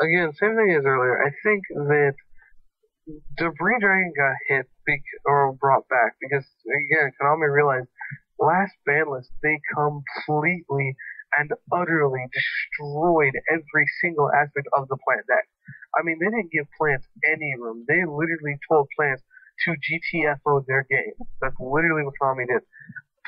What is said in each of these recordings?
again, same thing as earlier. I think that Debris Dragon got hit or brought back because again, Konami realized last Banlist they completely and utterly destroyed every single aspect of the plant deck. I mean, they didn't give plants any room. They literally told plants to GTFO their game. That's literally what Konami did.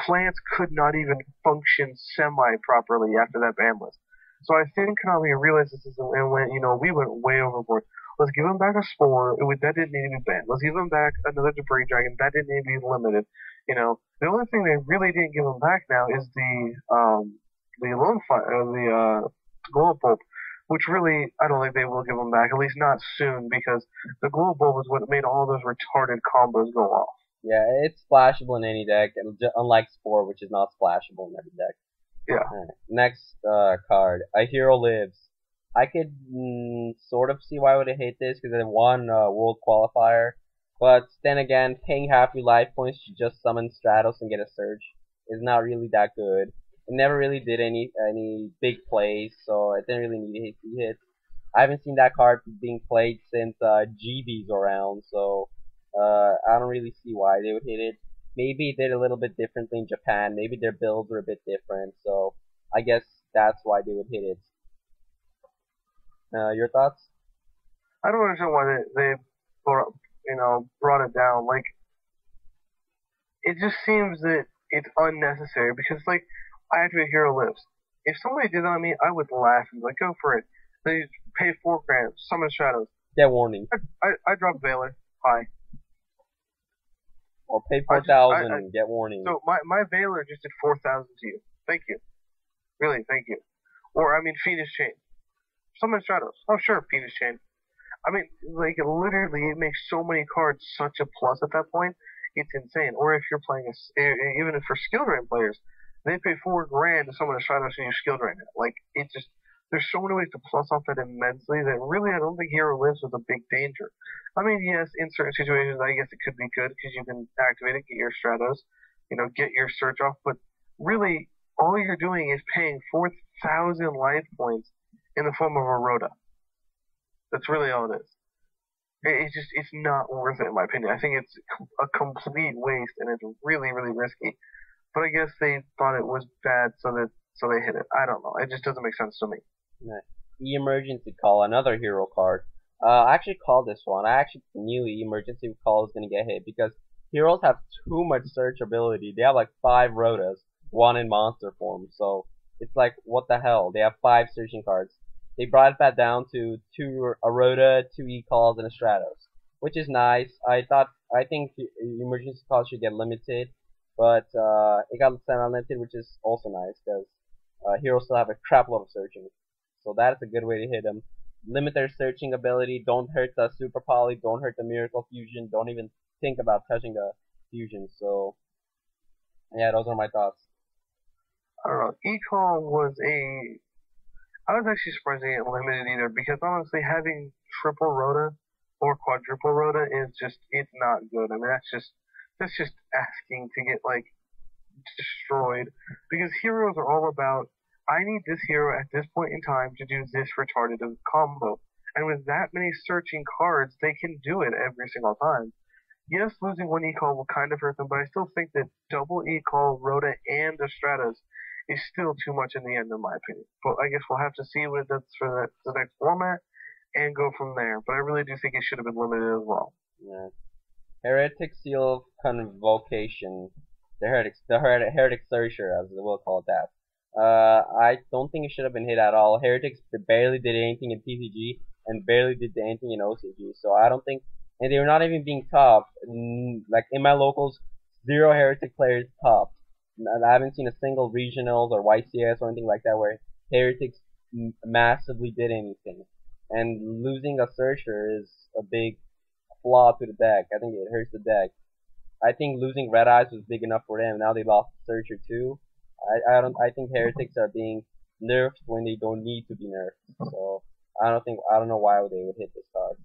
Plants could not even function semi properly after that ban list. So I think Konami realized this and went, we went way overboard. Let's give him back a spore. That didn't need to be banned. Let's give him back another debris dragon. That didn't need to be limited. The only thing they really didn't give him back now is the lone fire, the glow bulb, which really I don't think they will give him back. At least not soon because the glow bulb was what made all those retarded combos go off. Yeah, it's splashable in any deck, unlike Spore, which is not splashable in every deck. Yeah. Right. Next card, A Hero Lives. I could sort of see why would it hate this because it won World Qualifier, but then again, paying half your life points to just summon Stratos and get a Surge is not really that good. It never really did any big plays, so it didn't really need to hit. I haven't seen that card being played since GB's around, so I don't really see why they would hit it. Maybe it did a little bit differently in Japan. Maybe their builds are a bit different, so I guess that's why they would hit it. Your thoughts? I don't understand why they brought it down. Like, it just seems that it's unnecessary because, like, I activate Hero Lives. If somebody did that on me, I would laugh and be like, go for it. They pay $4 grand, summon shadows. Get warning. I drop Valor. Hi. Or pay 4,000 and get warning. So my Valor just did 4,000 to you. Thank you. Really, thank you. Or, I mean, Phoenix Chain. Summon Shadows. Oh, sure, Phoenix Chain. I mean, like, literally, it makes so many cards such a plus at that point. It's insane. Or if you're playing, even if for skill drain players, they pay $4 grand to summon a Shadow so you skill drain it. Like, it just, there's so many ways to plus off that immensely that really I don't think Hero Lives was a big danger. I mean, yes, in certain situations, I guess it could be good because you can activate it, get your Stratos, get your search off, but really, all you're doing is paying 4,000 life points in the form of a Rhoda. That's really all it is. It's not worth it in my opinion. I think it's a complete waste and it's really, really risky. But I guess they thought it was bad, so they hit it. I don't know. It just doesn't make sense to me. Emergency Call, another hero card. I actually called this one. I actually knew Emergency Call was gonna get hit because heroes have too much search ability. They have like 5 Rhodas, 1 in monster form. So it's like, what the hell? They have 5 searching cards. They brought it back down to 2 a Rhoda, 2 E-Calls, and a Stratos, which is nice. I think Emergency Call should get limited, but it got semi-limited, which is also nice because heroes still have a crap load of searching. So that's a good way to hit them. Limit their searching ability. Don't hurt the Super Poly. Don't hurt the Miracle Fusion. Don't even think about touching the fusion. So yeah, those are my thoughts. I don't know. E-Call was I was actually surprised they didn't limit it either because honestly, having triple Rhoda or quadruple Rhoda is it's not good. I mean, that's just asking to get like destroyed because heroes are all about I need this hero at this point in time to do this retarded combo. And with that many searching cards, they can do it every single time. Yes, losing one E-Call will kind of hurt them, but I still think that double E-Call, Rhoda, and the Stratos is still too much in the end, in my opinion. But I guess we'll have to see what it does for the next format and go from there. But I really do think it should have been limited as well. Yeah. Heretic Seal Convocation. The Heretic Searcher, as we'll call it that. I don't think it should have been hit at all. Heretics barely did anything in TCG and barely did anything in OCG, so I don't think, and they were not even being topped. Like in my locals, 0 Heretic players topped. I haven't seen a single regionals or YCS or anything like that where Heretics massively did anything. And losing a Searcher is a big flaw to the deck. I think it hurts the deck. I think losing Red Eyes was big enough for them. Now they lost Searcher too. I think heretics are being nerfed when they don't need to be nerfed. So I don't know why they would hit this card.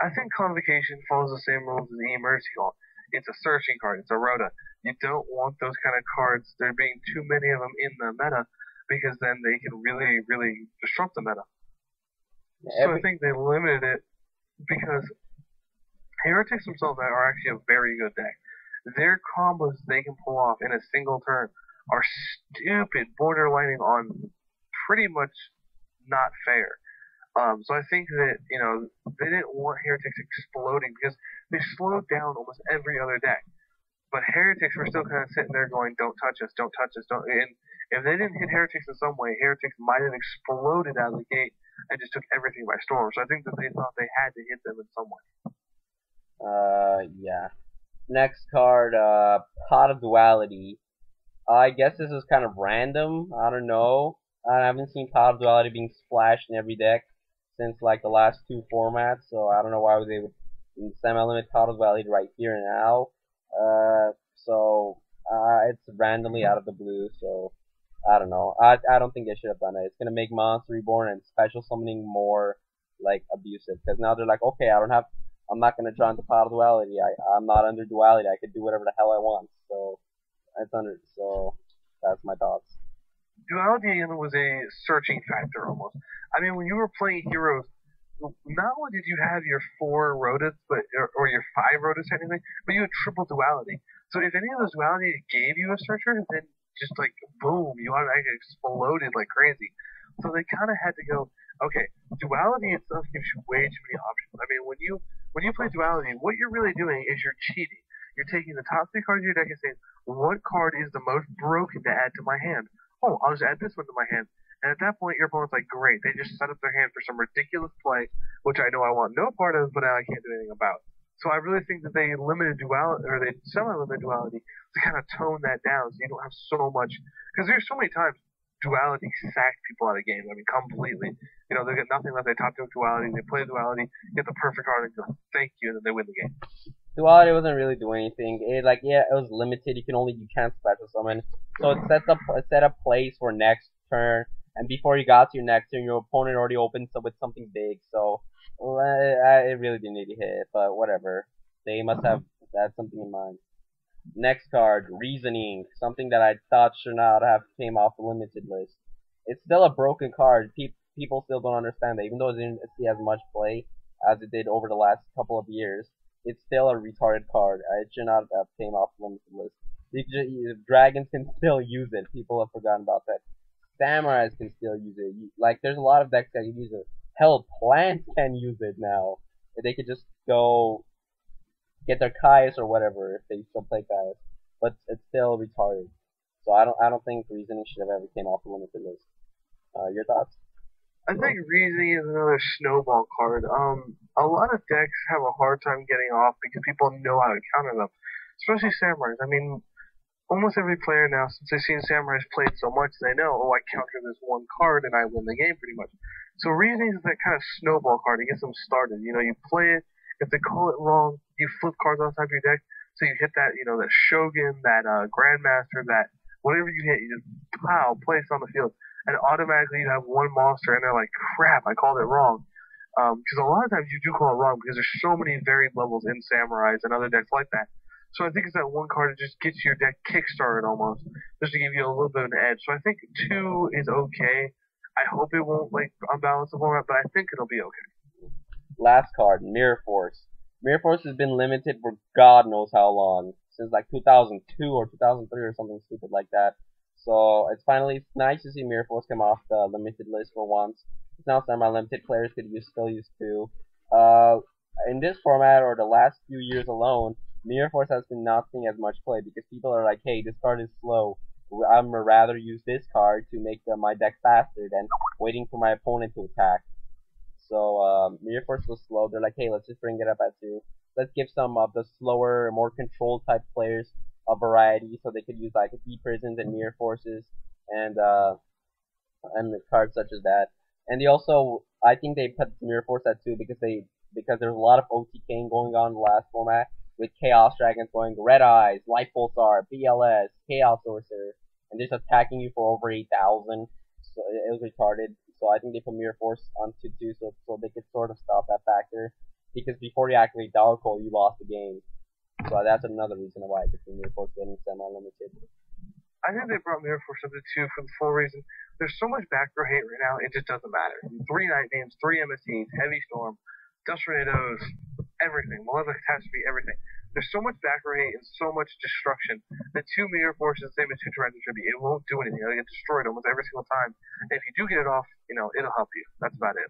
I think Convocation follows the same rules as the Emergency Call. It's a searching card. It's a Rhoda. You don't want those kind of cards. There being too many of them in the meta because then they can really, really disrupt the meta. So I think they limited it because Heretics themselves are actually a very good deck. Their combos they can pull off in a single turn are stupid, borderlining on pretty much not fair. So I think that they didn't want Heretics exploding because they slowed down almost every other deck. But Heretics were still kind of sitting there going, "Don't touch us, don't touch us, don't." And if they didn't hit Heretics in some way, Heretics might have exploded out of the gate and just took everything by storm. So I think that they thought they had to hit them in some way. Yeah. Next card, Pot of Duality. I guess this is kind of random. I don't know. I haven't seen Pot of Duality being splashed in every deck since like the last two formats, so I don't know why they would semi-limit Pot of Duality right here and now. It's randomly out of the blue, so I don't know. I don't think they should have done it. It's gonna make Monster Reborn and special summoning more like abusive because now they're like, okay, I'm not gonna draw into Pot of Duality. I'm not under duality. I could do whatever the hell I want. So that's my thoughts. Duality was a searching factor almost. I mean, when you were playing heroes, not only did you have your 4 Rotas, or your 5 Rotas technically, but you had triple duality. So if any of those dualities gave you a searcher, then just like boom, you automatically exploded like crazy. So they kind of had to go, okay, duality itself gives you way too many options. I mean, when you play duality, what you're really doing is you're cheating. You're taking the top 3 cards of your deck and saying, what card is the most broken to add to my hand? Oh, I'll just add this one to my hand. And at that point, your opponent's like, great, they just set up their hand for some ridiculous play, which I know I want no part of, but I can't do anything about. So I really think that they limited duality, or they semi-limited duality to kind of tone that down so you don't have so much. Because there's so many times duality sacked people out of games. I mean, completely. They get nothing left. They top deck duality, they play duality, get the perfect card, and go, thank you, and then they win the game. Duality wasn't really doing anything. It was limited. You can't special summon. So it set up plays for next turn, and before you got to your next turn, your opponent already opened up with something big. So it really didn't need to hit, but whatever. They must have had something in mind. Next card, Reasoning, something that I thought should not have came off the limited list. It's still a broken card. People still don't understand that, even though it didn't see as much play as it did over the last couple of years. It's still a retarded card. It should not have came off the limited list. Dragons can still use it. People have forgotten about that. Samurais can still use it. There's a lot of decks that can use it. Hell, plants can use it now. They could just go get their Kaius or whatever if they still play Kaius. But it's still retarded. So I don't think Reasoning should have ever came off the limited list. Your thoughts? I think Reasoning is another snowball card. A lot of decks have a hard time getting off because people know how to counter them, especially Samurais. I mean, almost every player now, since they've seen Samurais played so much, they know, oh, I counter this one card and I win the game pretty much. So Reasoning is that kind of snowball card to get them started. You play it. If they call it wrong, you flip cards on top of your deck. So you hit that, that Shogun, that Grandmaster, that whatever you hit, you just place on the field. And automatically you have one monster, and they're like, crap, I called it wrong. Because a lot of times you do call it wrong because there's so many varied levels in Samurais and other decks like that. So I think it's that one card that just gets your deck kickstarted almost, just to give you a little bit of an edge. So I think 2 is okay. I hope it won't unbalance the format, but I think it'll be okay. Last card, Mirror Force. Mirror Force has been limited for God knows how long, since 2002 or 2003 or something stupid like that. So it's nice to see Mirror Force come off the limited list for once. It's now semi-limited. Players could still use 2. In this format or the last few years alone, Mirror Force has been not seeing as much play because people are like, hey, this card is slow. I'm rather use this card to make my deck faster than waiting for my opponent to attack. So Mirror Force was slow. They're like, hey, let's just bring it up at 2. Let's give some of the slower, more controlled type players a variety, so they could use Deep Prisons and Mirror Forces and cards such as that. And they also, I think they put Mirror Force at 2 because there's a lot of OTKing going on in the last format with Chaos Dragons going Red Eyes, Light Pulsar, BLS, Chaos Sorcerer, and just attacking you for over 8,000. So it was retarded. So I think they put Mirror Force on 2 so they could sort of stop that factor. Because before you activate Dark Hole, you lost the game. So that's another reason why I could see Mirror Force getting semi-limited. I think they brought Mirror Force up to 2 for the full reason. There's so much back row hate right now, it just doesn't matter. 3 Night Beams, 3 MSTs, Heavy Storm, Dust Tornadoes, everything. Malevolent Catastrophe, everything. There's so much back row hate and so much destruction that 2 Mirror Forces, same as 2 Torrential Tribute, it won't do anything. It'll get destroyed almost every single time. And if you do get it off, it'll help you. That's about it.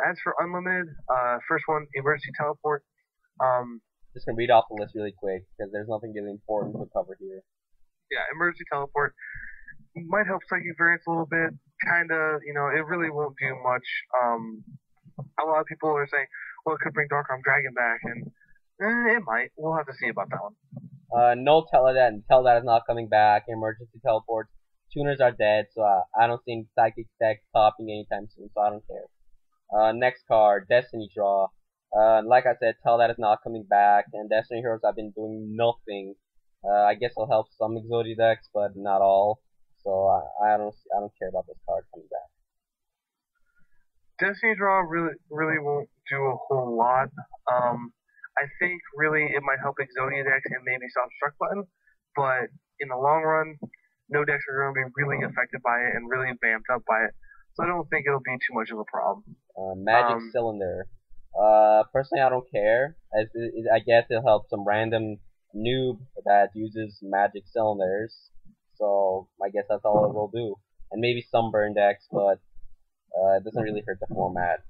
As for Unlimited, first one, Emergency Teleport. Just gonna read off the list really quick because there's nothing really important to cover here. Yeah, Emergency Teleport might help Psychic Variance a little bit. Kinda, it really won't do much. A lot of people are saying, well, it could bring Dark Arm Dragon back, and it might. We'll have to see about that one. No Teledat, and Teledat is not coming back. Emergency Teleports. Tuners are dead, so I don't see any Psychic deck popping anytime soon, so I don't care. Next card, Destiny Draw. Like I said, Teledat is not coming back, and Destiny Heroes have been doing nothing. I guess it'll help some Exodia decks, but not all. So I don't care about this card coming back. Destiny Draw really won't do a whole lot. I think really it might help Exodia decks and maybe Soft Struck Button, but in the long run, no decks are going to be really affected by it and really vamped up by it. So I don't think it'll be too much of a problem. Magic Cylinder. Personally, I don't care. I guess it'll help some random noob that uses Magic Cylinders. So I guess that's all it will do. And maybe some burn decks, but it doesn't really hurt the format.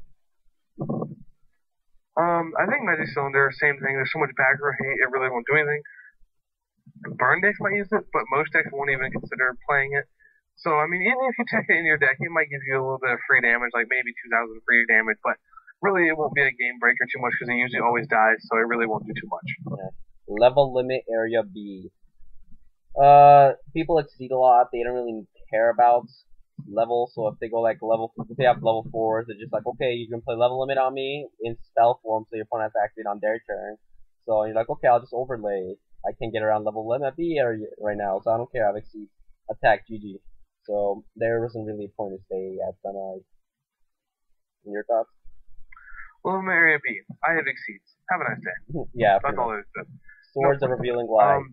I think Magic Cylinder, same thing. There's so much backrow hate, it really won't do anything. Burn decks might use it, but most decks won't even consider playing it. So, I mean, even if you tech it in your deck, it might give you a little bit of free damage, like maybe 2,000 free damage, but really it won't be a game breaker too much because it usually always dies, so it really won't do too much. Yeah. Level Limit Area B. People exceed a lot. They don't really care about level, so if they go like if they have level 4s, they're just like, okay, you can play level limit on me in spell form, so your opponent has to activate on their turn. So you're like, okay, I'll just overlay. I can't get around level limit B right now, so I don't care. I've exceeded attack GG. So there wasn't really a point to stay at Sunrise. Your thoughts? Well, in Area B, I have exceeds. Have a nice day. Yeah, that's all there is to it. Swords of Revealing Light.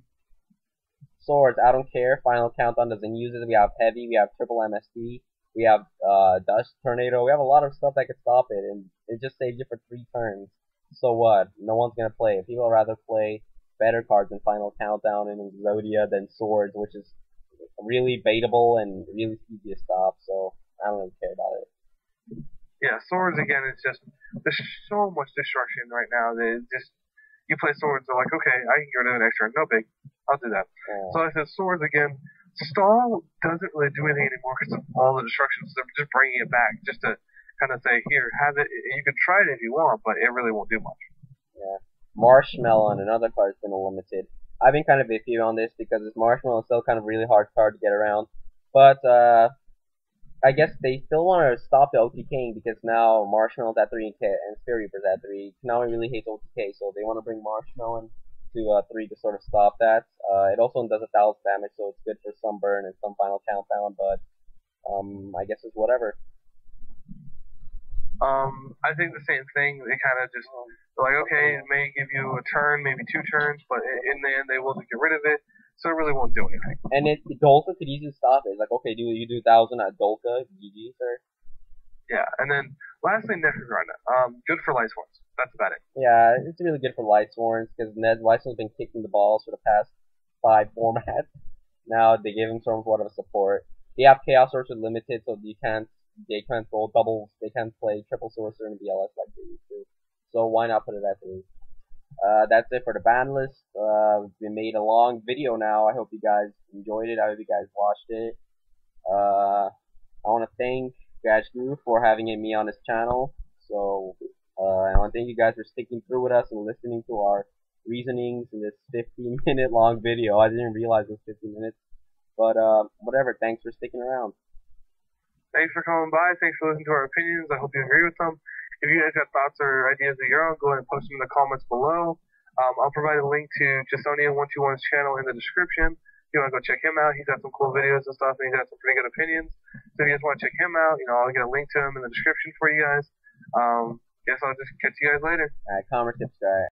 Swords, I don't care. Final Countdown doesn't use it. We have Heavy, we have Triple MSD, we have Dust Tornado. We have a lot of stuff that could stop it, and it just saves you for 3 turns. So what? No one's gonna play it. People would rather play better cards than Final Countdown and Exodia than Swords, which is really baitable and really easy to stop. So I don't really care about it. Yeah, Swords again. It's just there's so much destruction right now that it just. You play Swords, they're like, okay, I can go to the next turn. No big. I'll do that. Yeah. So I said Swords again. Stall doesn't really do anything anymore because of all the destruction. So they're just bringing it back just to kind of say, here, have it. You can try it if you want, but it really won't do much. Yeah. Marshmallow, another card that's been limited. I've been kind of iffy on this because this Marshmallow is still kind of really hard card to get around. But I guess they still want to stop the OTKing because now Marshmallow's at 3 and Spirit Reaper's at 3. Konami really hates OTK, so they want to bring Marshmallow to 3 to sort of stop that. It also does 1,000 damage, so it's good for some burn and some Final Countdown, but I guess it's whatever. I think the same thing. They kind of just like, okay, it may give you a turn, maybe 2 turns, but in the end they will get rid of it. So it really won't do anything. And Dolka could easily stop it. It's like, okay, you do 1,000 at Dolka, GG, sir. Yeah, and then lastly, Necrograna. Good for Lightsworns. That's about it. Yeah, it's really good for Lightsworns because Lightsworn's been kicking the balls for the past 5 formats. Now they give him sort of a support. They have Chaos Sorcerer limited, so they can't roll doubles. They can't play Triple Sorcerer in BLS like they used to. So why not put it at 3? That's it for the ban list. We made a long video now. I hope you guys enjoyed it. I hope you guys watched it. I want to thank DaGadgetGuru for having me on his channel. So I want to thank you guys for sticking through with us and listening to our reasonings in this 15-minute long video. I didn't realize it was 15 minutes. But whatever. Thanks for sticking around. Thanks for coming by. Thanks for listening to our opinions. I hope you agree with them. If you guys have thoughts or ideas of your own, go ahead and post them in the comments below. I'll provide a link to Chthonian121's channel in the description. If you want to go check him out, he's got some cool videos and stuff, and he's got some pretty good opinions. So if you guys want to check him out, I'll get a link to him in the description for you guys. Guess I'll just catch you guys later. Alright, comment, subscribe.